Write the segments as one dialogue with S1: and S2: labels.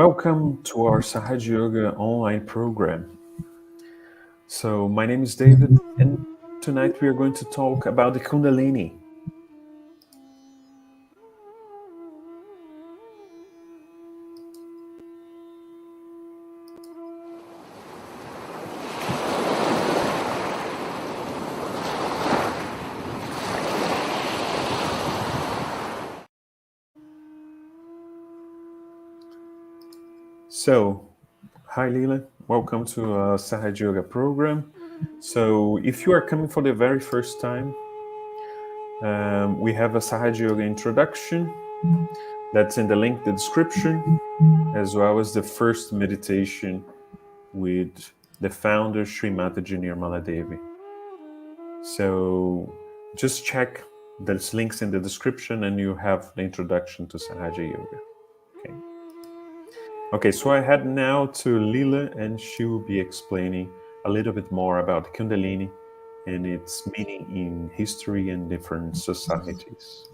S1: Welcome to our Sahaja Yoga online program. So my name is David, and tonight we are going to talk about the Kundalini. So, hi Lila, welcome to our Sahaja Yoga program. So if you are coming for the very first time, we have a Sahaja Yoga introduction that's in the link in the description, as well as the first meditation with the founder, Sri Mataji Nirmala Devi. So just check those links in the description and you have the introduction to Sahaja Yoga. Okay, so I head now to Lila and she will be explaining a little bit more about Kundalini and its meaning in history and different societies.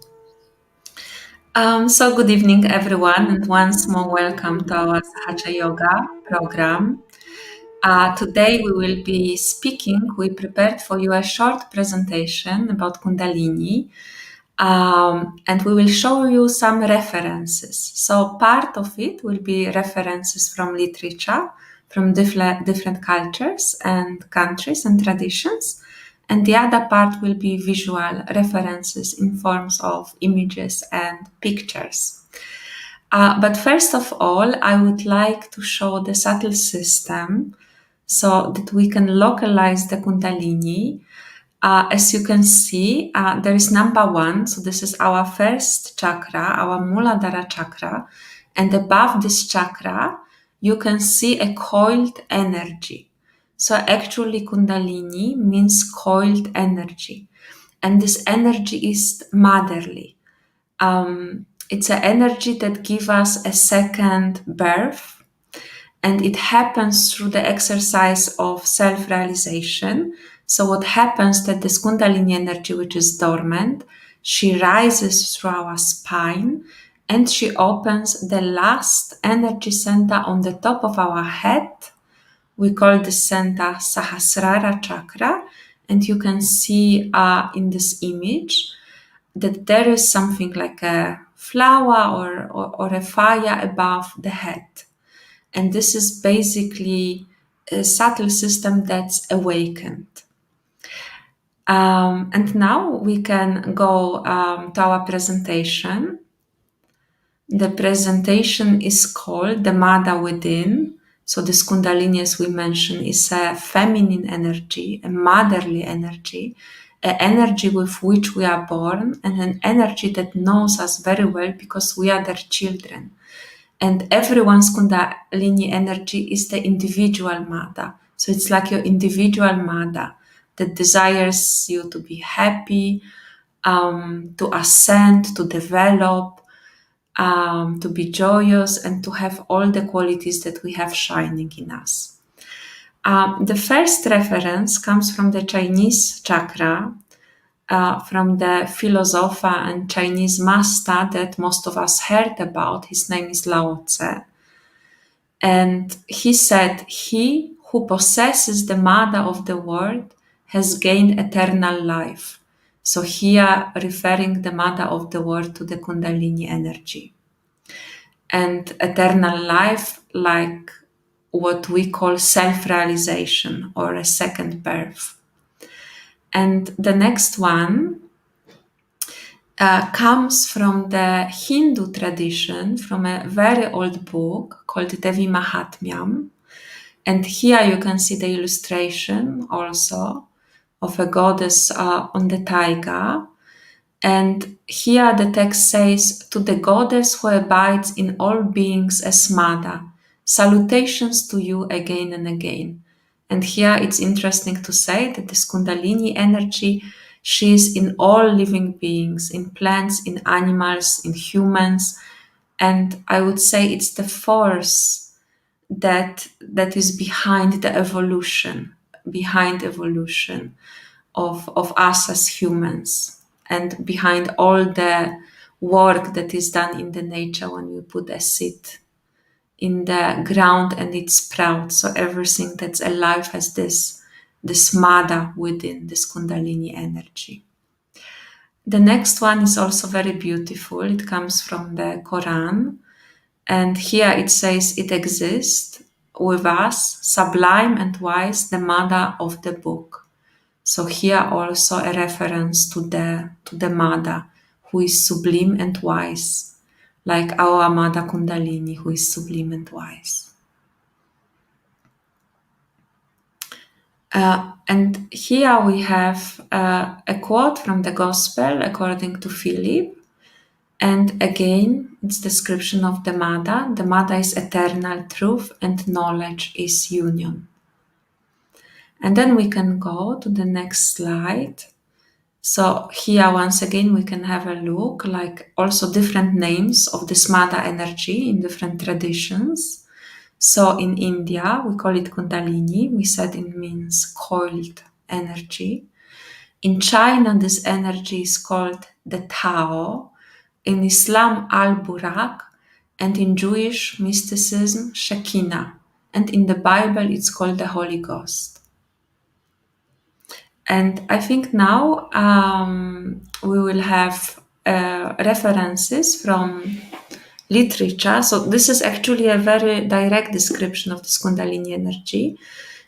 S2: So good evening, everyone, and once more welcome to our Sahaja Yoga program. Today we will be speaking, we prepared for you a short presentation about Kundalini, and we will show you some references. So part of it will be references from literature, from different cultures and countries and traditions. And the other part will be visual references in forms of images and pictures. But first of all, I would like to show the subtle system so that we can localize the Kundalini. As you can see, there is number 1. So this is our first chakra, our Muladhara chakra. And above this chakra, you can see a coiled energy. So actually Kundalini means coiled energy. And this energy is motherly. It's an energy that gives us a second birth. And it happens through the exercise of self-realization. So what happens that this Kundalini energy, which is dormant, she rises through our spine and she opens the last energy center on the top of our head. We call this center Sahasrara chakra. And you can see in this image that there is something like a flower or a fire above the head. And this is basically a subtle system that's awakened. And now we can go to our presentation. The presentation is called The Mother Within. So this Kundalini, as we mentioned, is a feminine energy, a motherly energy, an energy with which we are born, and an energy that knows us very well because we are their children. And everyone's Kundalini energy is the individual mother. So it's like your individual mother that desires you to be happy, to ascend, to develop, to be joyous, and to have all the qualities that we have shining in us. The first reference comes from the Chinese chakra, from the philosopher and Chinese master that most of us heard about. His name is Lao Tse. And he said, "He who possesses the mother of the world has gained eternal life." So here referring the mother of the world to the Kundalini energy. And eternal life, like what we call self-realization or a second birth. And the next one comes from the Hindu tradition, from a very old book called Devi Mahatmyam. And here you can see the illustration also of a goddess on the taiga. And here the text says, "To the goddess who abides in all beings as mother, salutations to you again and again." And here it's interesting to say that this Kundalini energy, she is in all living beings, in plants, in animals, in humans. And I would say it's the force that is behind the evolution, of us as humans, and behind all the work that is done in the nature when we put a seed in the ground and it sprouts. So everything that's alive has this mada within, this Kundalini energy. The next one is also very beautiful. It comes from the Quran. And here it says, it exists with us, sublime and wise, the mother of the book. So here also a reference to the mother, who is sublime and wise, like our mother Kundalini, who is sublime and wise. And here we have a quote from the Gospel according to Philip. And again, it's description of the mother. The mother is eternal truth and knowledge is union. And then we can go to the next slide. So here, once again, we can have a look, like also different names of this mother energy in different traditions. So in India, we call it Kundalini. We said it means coiled energy. In China, this energy is called the Tao. In Islam, Al-Buraq, and in Jewish mysticism, Shekinah. And in the Bible, it's called the Holy Ghost. And I think now we will have references from literature. So this is actually a very direct description of this Kundalini energy.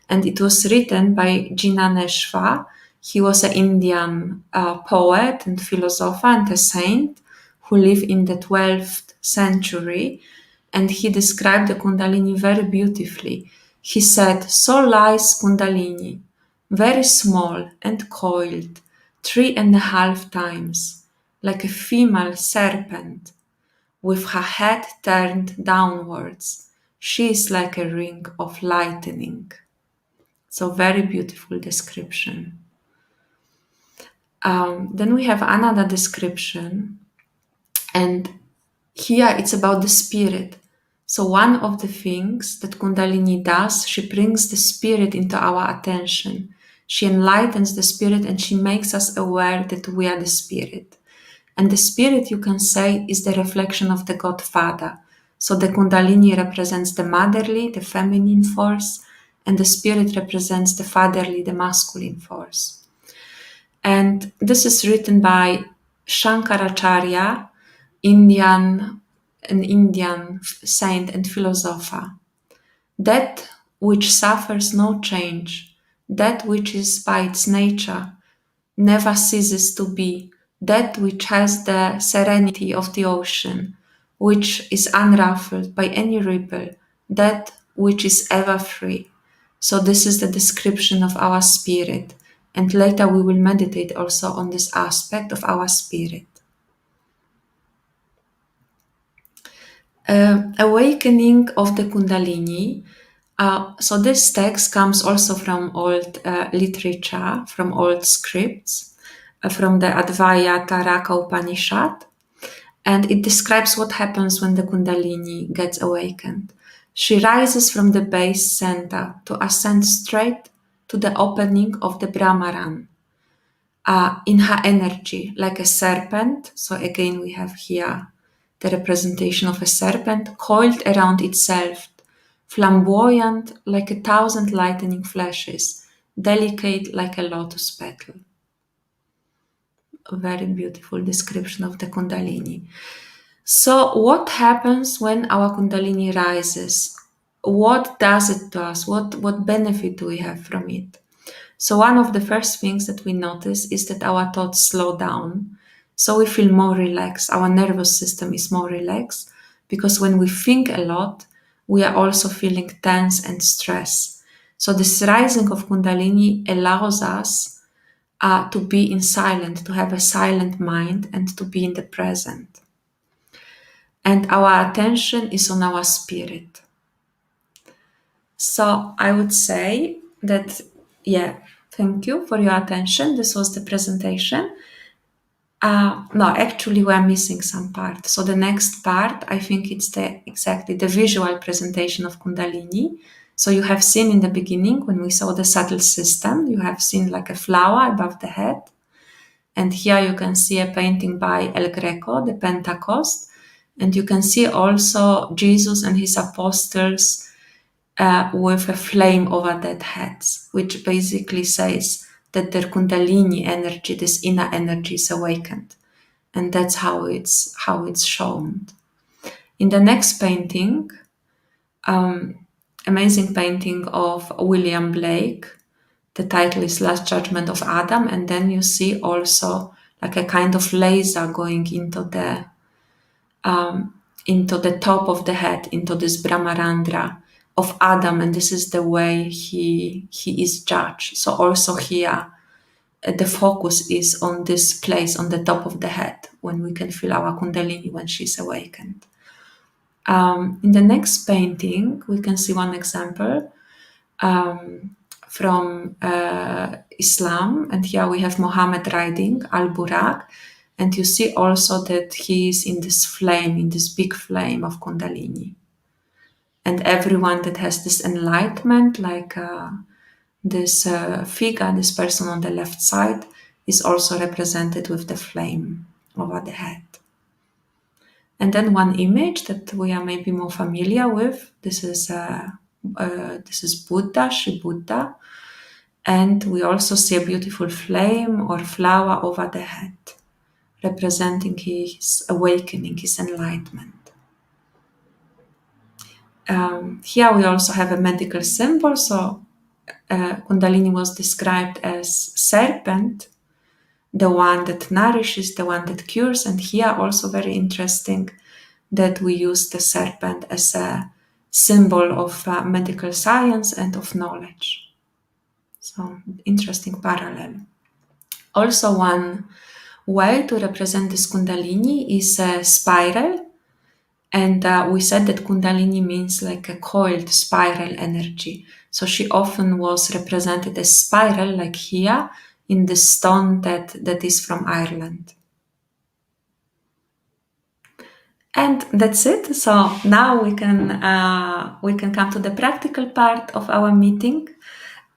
S2: And it was written by Jnaneshwar. He was an Indian poet and philosopher and a saint who lived in the 12th century. And he described the Kundalini very beautifully. He said, so lies Kundalini, very small and coiled, 3.5 times, like a female serpent, with her head turned downwards. She is like a ring of lightning. So very beautiful description. Then we have another description, and here it's about the spirit. So one of the things that Kundalini does, she brings the spirit into our attention. She enlightens the spirit and she makes us aware that we are the spirit. And the spirit, you can say, is the reflection of the God Father. So the Kundalini represents the motherly, the feminine force, and the spirit represents the fatherly, the masculine force. And this is written by Shankaracharya, an Indian saint and philosopher. That which suffers no change, that which is by its nature, never ceases to be, that which has the serenity of the ocean, which is unruffled by any ripple, that which is ever free. So this is the description of our spirit. And later we will meditate also on this aspect of our spirit. Awakening of the Kundalini. So this text comes also from old literature, from old scripts, from the Advaita Taraka Upanishad. And it describes what happens when the Kundalini gets awakened. She rises from the base center to ascend straight to the opening of the Brahmaran in her energy, like a serpent. So again, we have here the representation of a serpent coiled around itself, flamboyant like 1,000 lightning flashes, delicate like a lotus petal. A very beautiful description of the Kundalini. So what happens when our Kundalini rises? What does it to us? What benefit do we have from it? So one of the first things that we notice is that our thoughts slow down. So we feel more relaxed. Our nervous system is more relaxed because when we think a lot, we are also feeling tense and stress. So this rising of Kundalini allows us to be in silent, to have a silent mind and to be in the present. And our attention is on our spirit. So I would say that, thank you for your attention. This was the presentation. No, actually we're missing some part. So the next part, I think it's exactly the visual presentation of Kundalini. So you have seen in the beginning when we saw the subtle system, you have seen like a flower above the head. And here you can see a painting by El Greco, the Pentecost. And you can see also Jesus and his apostles with a flame over their heads, which basically says that their Kundalini energy, this inner energy, is awakened. And that's how it's shown. In the next painting, amazing painting of William Blake. The title is Last Judgment of Adam, and then you see also like a kind of laser going into the top of the head, into this Brahmarandra of Adam, and this is the way he is judged. So also here, the focus is on this place on the top of the head, when we can feel our Kundalini when she's awakened. In the next painting, we can see one example from Islam, and here we have Muhammad riding Al-Buraq, and you see also that he is in this flame, in this big flame of Kundalini. And everyone that has this enlightenment, like this figure, this person on the left side, is also represented with the flame over the head. And then one image that we are maybe more familiar with, this is Buddha, Sri Buddha, and we also see a beautiful flame or flower over the head, representing his awakening, his enlightenment. Here we also have a medical symbol, so Kundalini was described as serpent, the one that nourishes, the one that cures, and here also very interesting that we use the serpent as a symbol of medical science and of knowledge. So, interesting parallel. Also, one way to represent this Kundalini is a spiral. And we said that Kundalini means like a coiled spiral energy. So she often was represented as spiral, like here in the stone that is from Ireland. And that's it. So now we can come to the practical part of our meeting.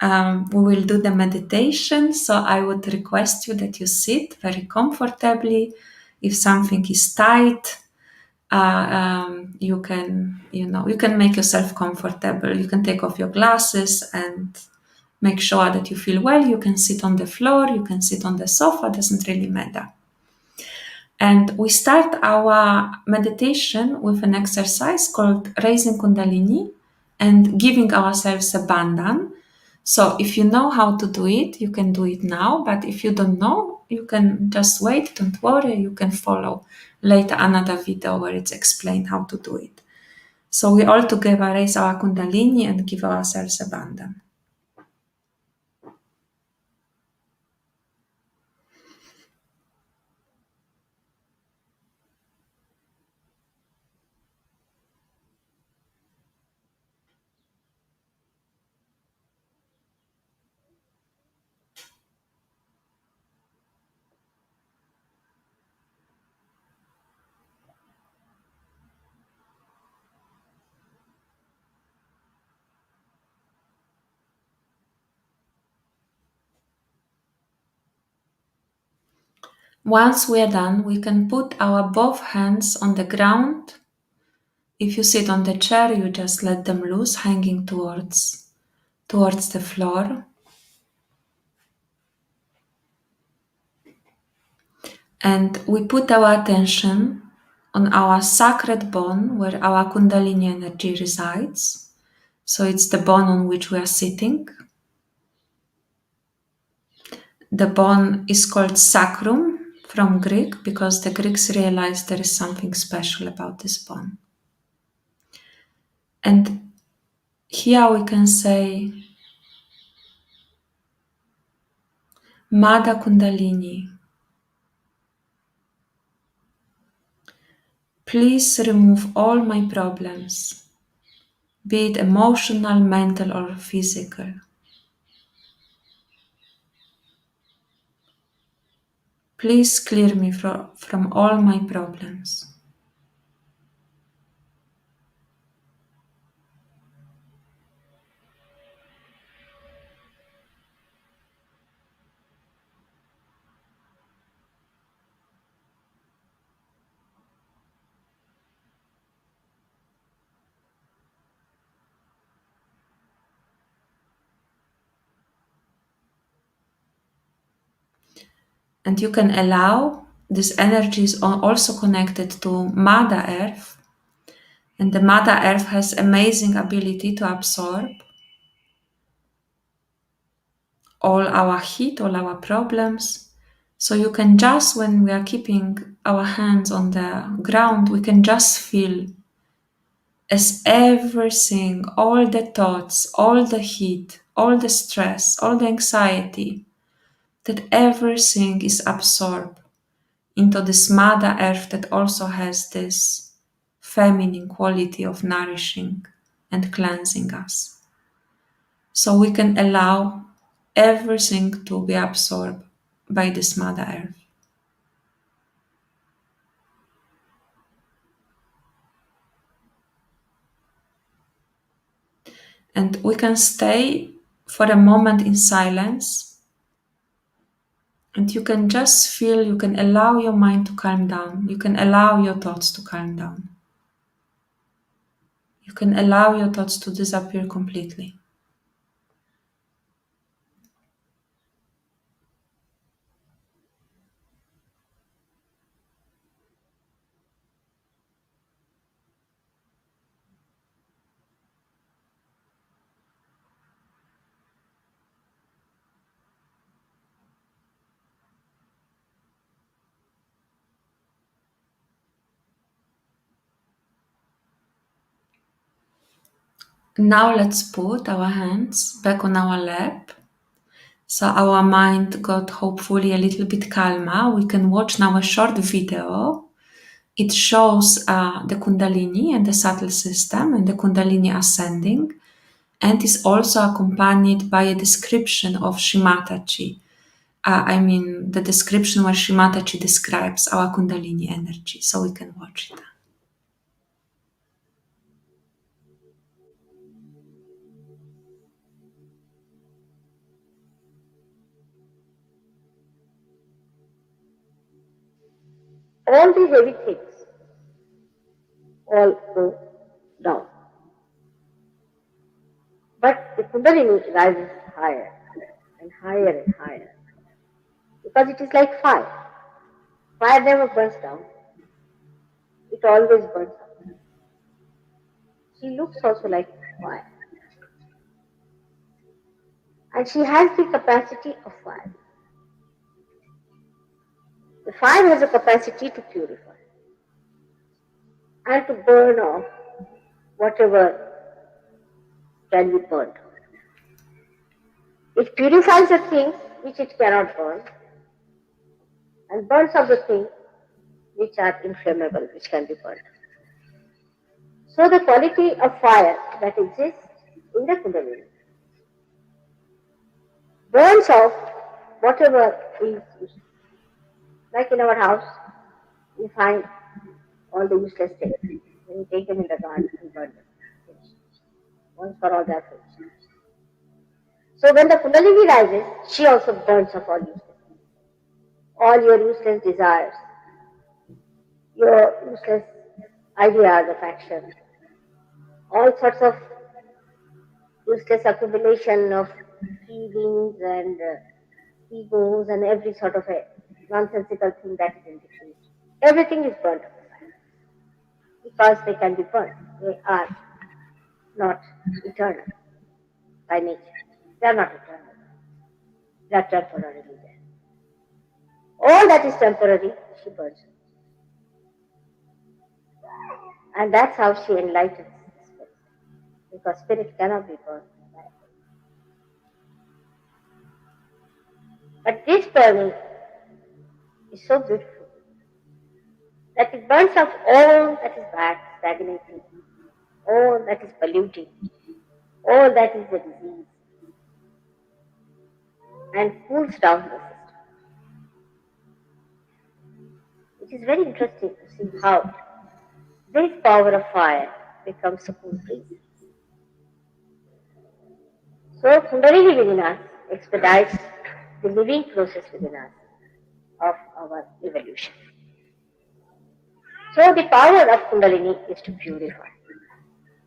S2: We will do the meditation. So I would request you that you sit very comfortably. If something is tight, you can make yourself comfortable. You can take off your glasses and make sure that you feel well. You can sit on the floor. You can sit on the sofa. Doesn't really matter. And we start our meditation with an exercise called raising Kundalini and giving ourselves a bandhan. So if you know how to do it, you can do it now. But if you don't know, you can just wait. Don't worry. You can follow later another video where it's explained how to do it. So we all together raise our Kundalini and give ourselves a bandhan. Once we are done, we can put our both hands on the ground. If you sit on the chair, you just let them loose, hanging towards the floor. And we put our attention on our sacred bone where our Kundalini energy resides. So it's the bone on which we are sitting. The bone is called sacrum from Greek because the Greeks realized there is something special about this bone. And here we can say, Mother Kundalini, please remove all my problems, be it emotional, mental, or physical. Please clear me from all my problems. And you can allow, this energy is also connected to Mother Earth. And the Mother Earth has amazing ability to absorb all our heat, all our problems. So you can just, when we are keeping our hands on the ground, we can just feel as everything, all the thoughts, all the heat, all the stress, all the anxiety, that everything is absorbed into this Mother Earth that also has this feminine quality of nourishing and cleansing us. So we can allow everything to be absorbed by this Mother Earth. And we can stay for a moment in silence, and you can just feel, you can allow your mind to calm down. You can allow your thoughts to calm down. You can allow your thoughts to disappear completely. Now let's put our hands back on our lap. So our mind got hopefully a little bit calmer. We can watch now a short video. It shows the Kundalini and the subtle system and the Kundalini ascending, and is also accompanied by a description of Shimatachi. The description where Shimatachi describes our Kundalini energy. So we can watch it.
S3: All these heavy things all go down. But the Kundalini rises higher and higher and higher. Because it is like fire. Fire never burns down. It always burns up. She looks also like fire. And she has the capacity of fire. The fire has a capacity to purify and to burn off whatever can be burned. It purifies the things which it cannot burn and burns off the things which are inflammable, which can be burned. So the quality of fire that exists in the Kundalini burns off whatever is useless. Like in our house, we find all the useless things. When we take them in the garden and burn them. Once for all they are finished. So when the Kundalini rises, she also burns up all useless things. All your useless desires, your useless ideas of action, all sorts of useless accumulation of feelings and egos and every sort of a nonsensical thing that is in between. Everything is burnt up because they can be burnt. They are not eternal by nature. They are not eternal. They are temporarily there. All that is temporary, she burns. And that's how she enlightens the spirit. Because spirit cannot be burned. But this burning is so beautiful that it burns off all that is bad, stagnating, all that is polluting, all that is a disease, and cools down the system. It is very interesting to see how this power of fire becomes a cool breeze. So Kundalini within us expedites the living process within us of our evolution. So the power of Kundalini is to purify.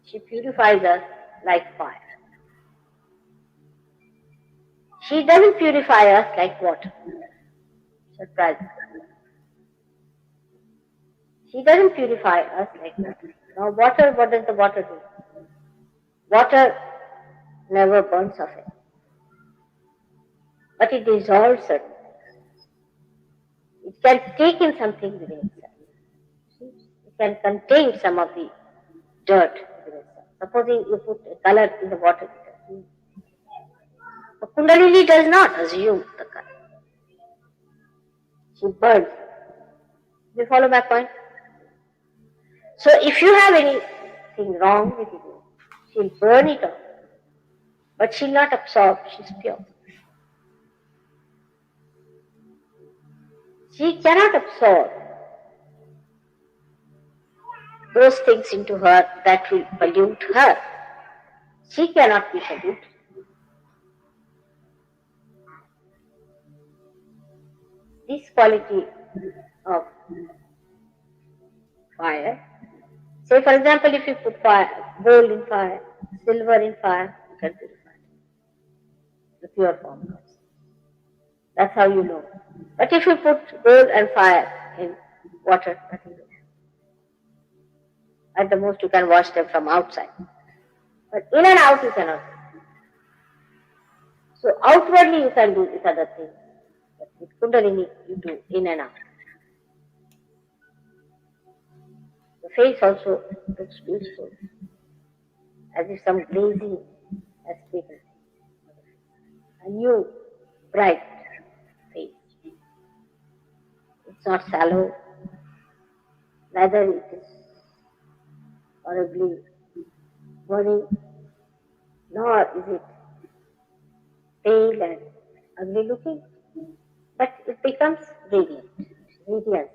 S3: She purifies us like fire. She doesn't purify us like water. surprises. She doesn't purify us like that. Now water, what does the water do? Water never burns off it, but it dissolves certain things. It can take in something within itself. It can contain some of the dirt within itself. Supposing you put a color in the water, the Kundalini does not assume the color. She burns. You follow my point? So if you have anything wrong with you, she'll burn it off. But she'll not absorb, she's pure. She cannot absorb those things into her that will pollute her. She cannot be polluted. This quality of fire, say for example, if you put fire, gold in fire, silver in fire, you can purify it. The pure form comes. That's how you know. But if you put gold and fire in water, nothing will happen. At the most you can wash them from outside. But in and out you cannot do. So outwardly you can do with other things. But with Kundalini you do in and out. The face also looks beautiful, as if some glazing has taken a new, bright face. It's not sallow, neither it is horribly burning, nor is it pale and ugly looking, but it becomes radiant, radiance.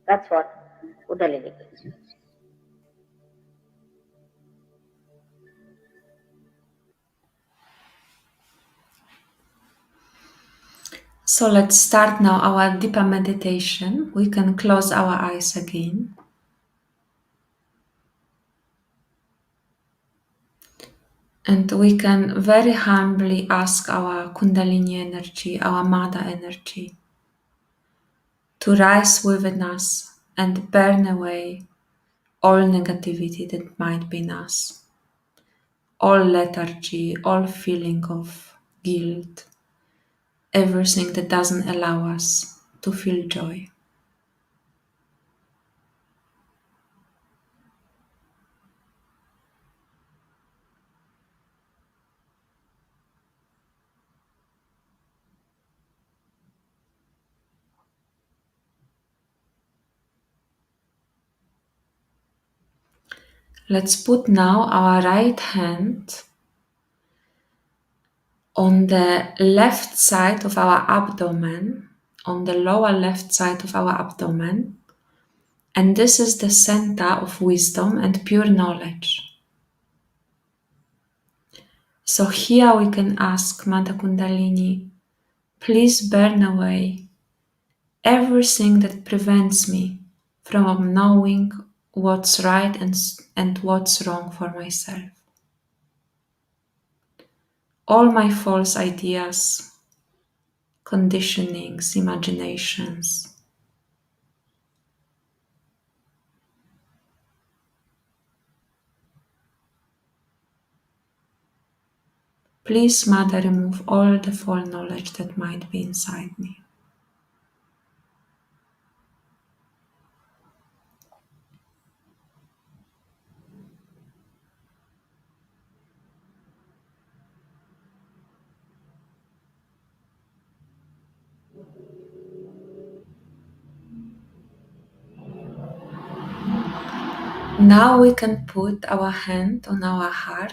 S3: That's what Kundalini is.
S2: So let's start now our deeper meditation. We can close our eyes again. And we can very humbly ask our Kundalini energy, our Mother energy, to rise within us and burn away all negativity that might be in us, all lethargy, all feeling of guilt, everything that doesn't allow us to feel joy. Let's put now our right hand on the left side of our abdomen, on the lower left side of our abdomen, and this is the center of wisdom and pure knowledge. So here we can ask Mother Kundalini, please burn away everything that prevents me from knowing what's right and what's wrong for myself. All my false ideas, conditionings, imaginations. Please, Mother, remove all the false knowledge that might be inside me. Now we can put our hand on our heart.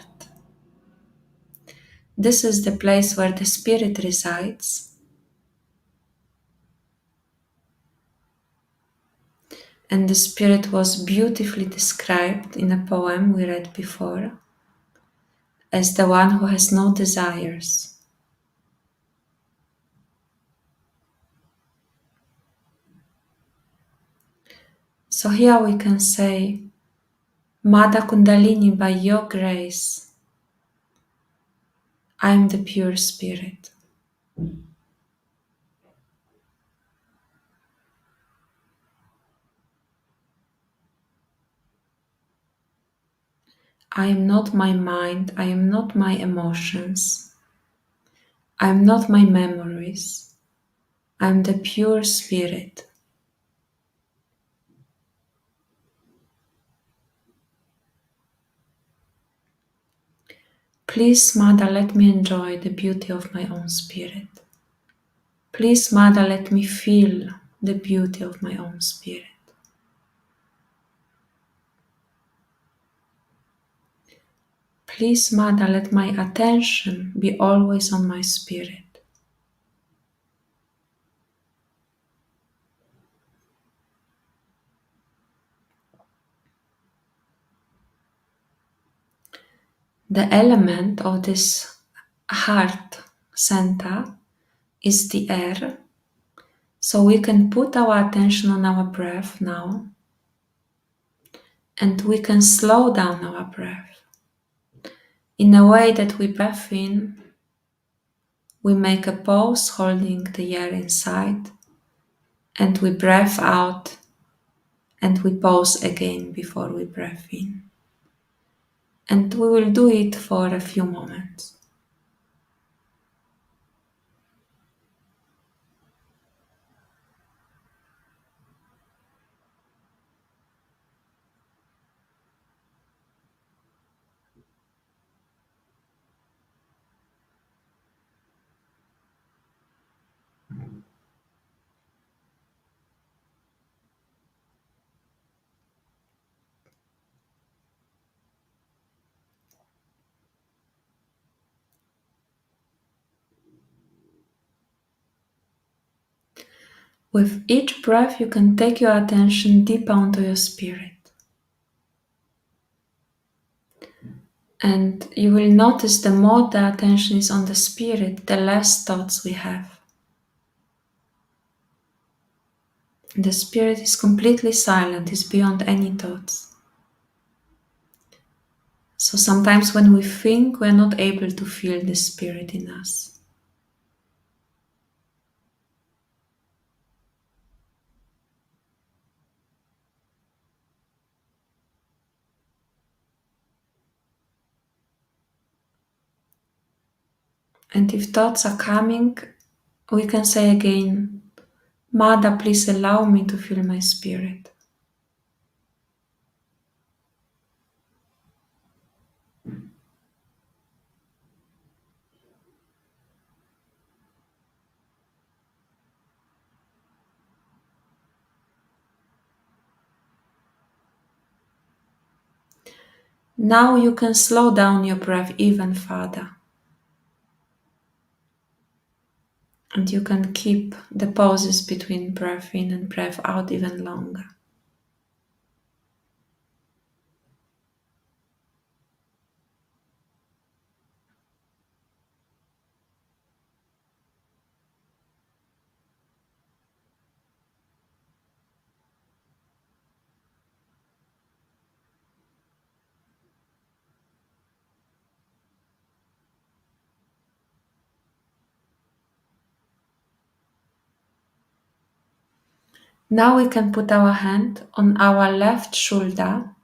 S2: This is the place where the spirit resides. And the spirit was beautifully described in a poem we read before as the one who has no desires. So here we can say, Mother Kundalini, by your grace, I am the pure spirit. I am not my mind, I am not my emotions, I am not my memories, I am the pure spirit. Please, Mother, let me enjoy the beauty of my own spirit. Please, Mother, let me feel the beauty of my own spirit. Please, Mother, let my attention be always on my spirit. The element of this heart center is the air, so we can put our attention on our breath now, and we can slow down our breath in a way that we breathe in, we make a pause holding the air inside, and we breathe out, and we pause again before we breathe in. And we will do it for a few moments. With each breath, you can take your attention deeper onto your spirit. And you will notice the more the attention is on the spirit, the less thoughts we have. The spirit is completely silent, is beyond any thoughts. So sometimes when we think, we're not able to feel the spirit in us. And if thoughts are coming, we can say again, Mother, please allow me to feel my spirit. Now you can slow down your breath even further. And you can keep the pauses between breath in and breath out even longer. Now we can put our hand on our left shoulder,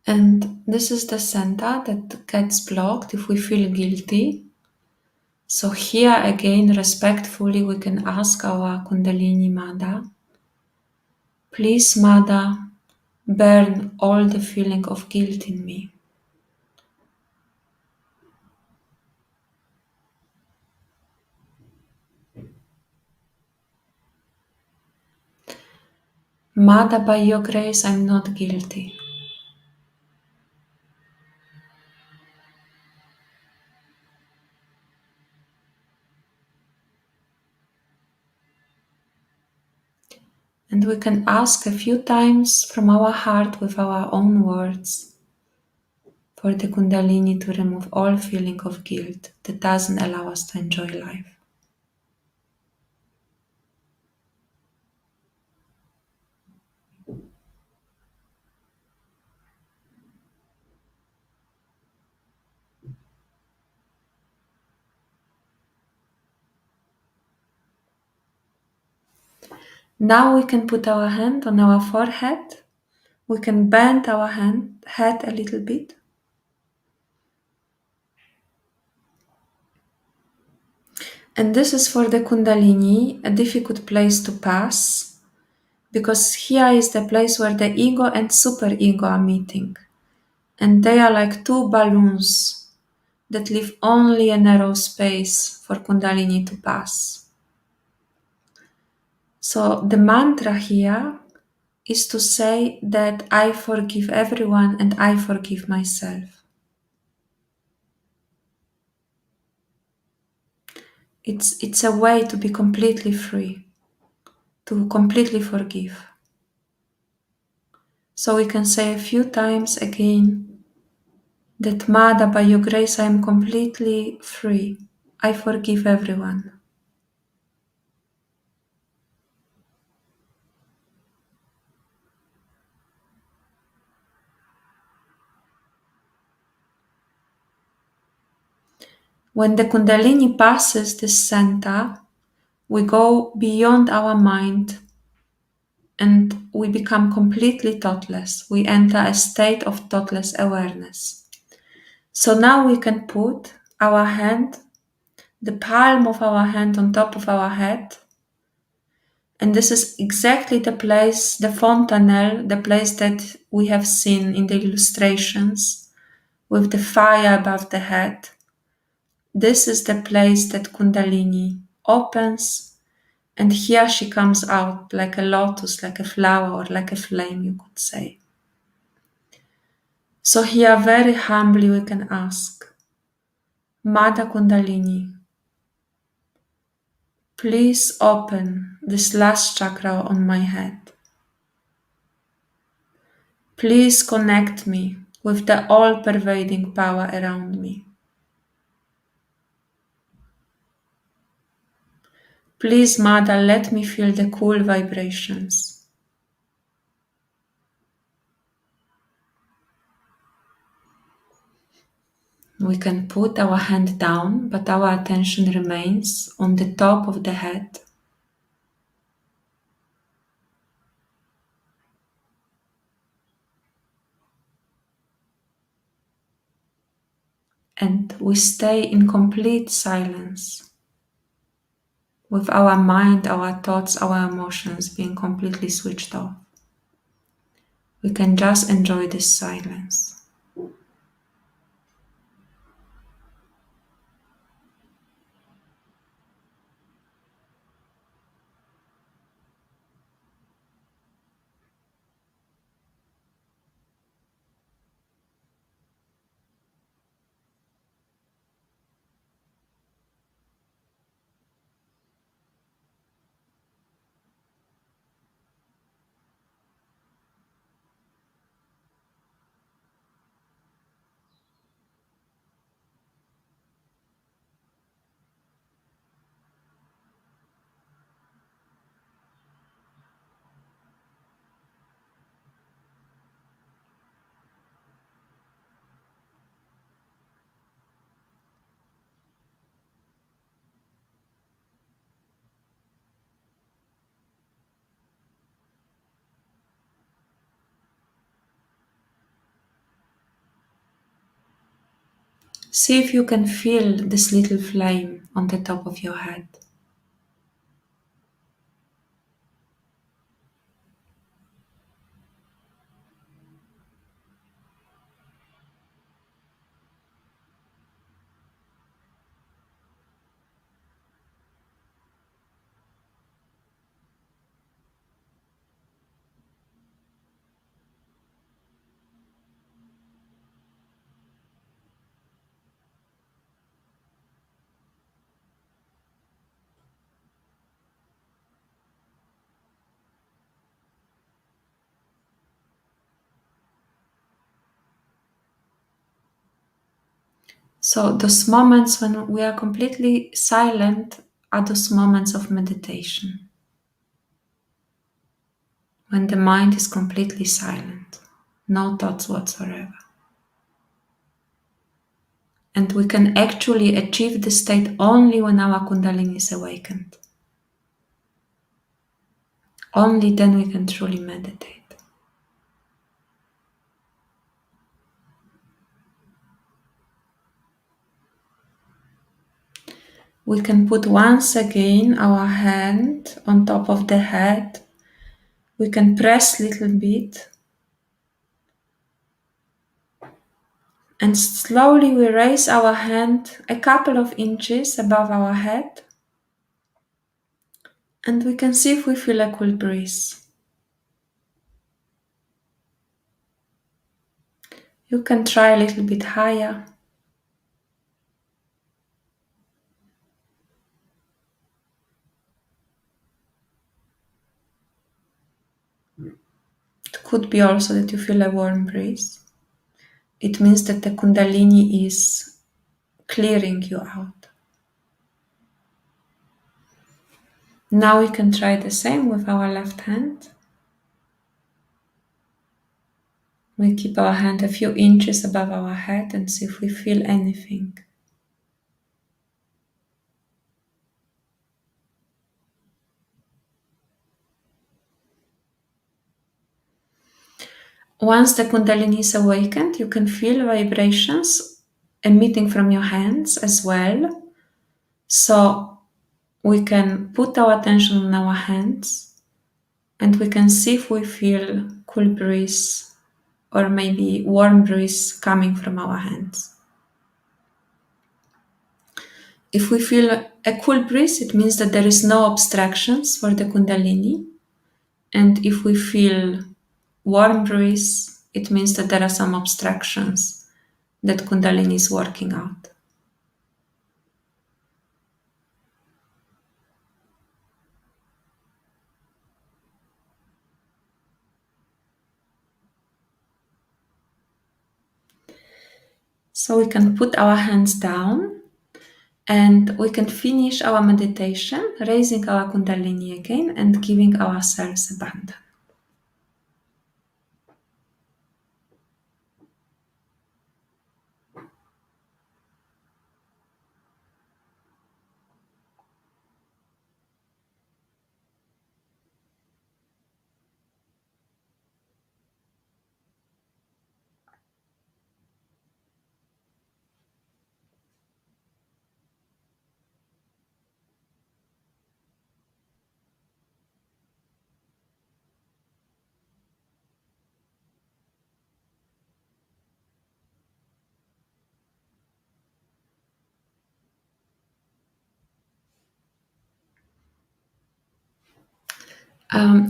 S2: and this is the center that gets blocked if we feel guilty. So here again, respectfully, we can ask our Kundalini Mother, please Mother, burn all the feeling of guilt in me. Mother, by your grace, I'm not guilty. And we can ask a few times from our heart with our own words for the Kundalini to remove all feeling of guilt that doesn't allow us to enjoy life. Now we can put our hand on our forehead We can bend our head a little bit. And this is for the Kundalini, a difficult place to pass, because here is the place where the ego and superego are meeting. And they are like two balloons that leave only a narrow space for Kundalini to pass. So the mantra here is to say that I forgive everyone and I forgive myself. It's a way to be completely free, to completely forgive. So we can say a few times again that Mother, by your grace, I am completely free. I forgive everyone. When the Kundalini passes this center, we go beyond our mind and we become completely thoughtless. We enter a state of thoughtless awareness. So now we can put our hand, the palm of our hand on top of our head. And this is exactly the place, the fontanelle, the place that we have seen in the illustrations with the fire above the head. This is the place that Kundalini opens, and here she comes out like a lotus, like a flower, or like a flame, you could say. So here very humbly we can ask, Mother Kundalini, please open this last chakra on my head. Please connect me with the all-pervading power around me. Please, Mother, let me feel the cool vibrations. We can put our hand down, but our attention remains on the top of the head. And we stay in complete silence, with our mind, our thoughts, our emotions being completely switched off. We can just enjoy this silence. See if you can feel this little flame on the top of your head. So those moments when we are completely silent are those moments of meditation. When the mind is completely silent, no thoughts whatsoever. And we can actually achieve this state only when our Kundalini is awakened. Only then we can truly meditate. We can put once again our hand on top of the head. We can press a little bit. And slowly we raise our hand a couple of inches above our head. And we can see if we feel a cool breeze. You can try a little bit higher. It could be also that you feel a warm breeze. It means that the Kundalini is clearing you out. Now we can try the same with our left hand. We keep our hand a few inches above our head and see if we feel anything. Once the Kundalini is awakened, you can feel vibrations emitting from your hands as well. So we can put our attention on our hands and we can see if we feel cool breeze or maybe warm breeze coming from our hands. If we feel a cool breeze, it means that there is no obstructions for the Kundalini. And if we feel warm breeze, it means that there are some obstructions that Kundalini is working out. So we can put our hands down and we can finish our meditation, raising our Kundalini again and giving ourselves abundance.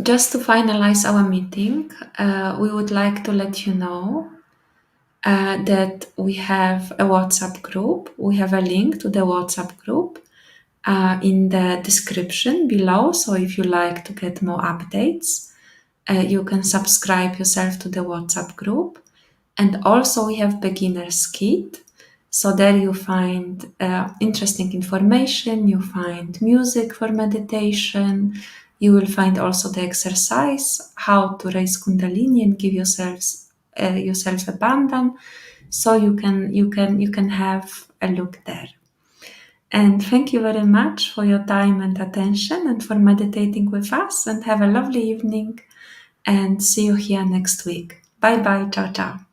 S2: Just to finalize our meeting, we would like to let you know that we have a WhatsApp group. We have a link to the WhatsApp group in the description below. So if you like to get more updates, you can subscribe yourself to the WhatsApp group. And also we have beginner's kit. So there you find interesting information, you find music for meditation, you will find also the exercise, how to raise Kundalini and give yourself abundance. So you can have a look there. And thank you very much for your time and attention and for meditating with us, and have a lovely evening and see you here next week. Bye bye, ciao ciao.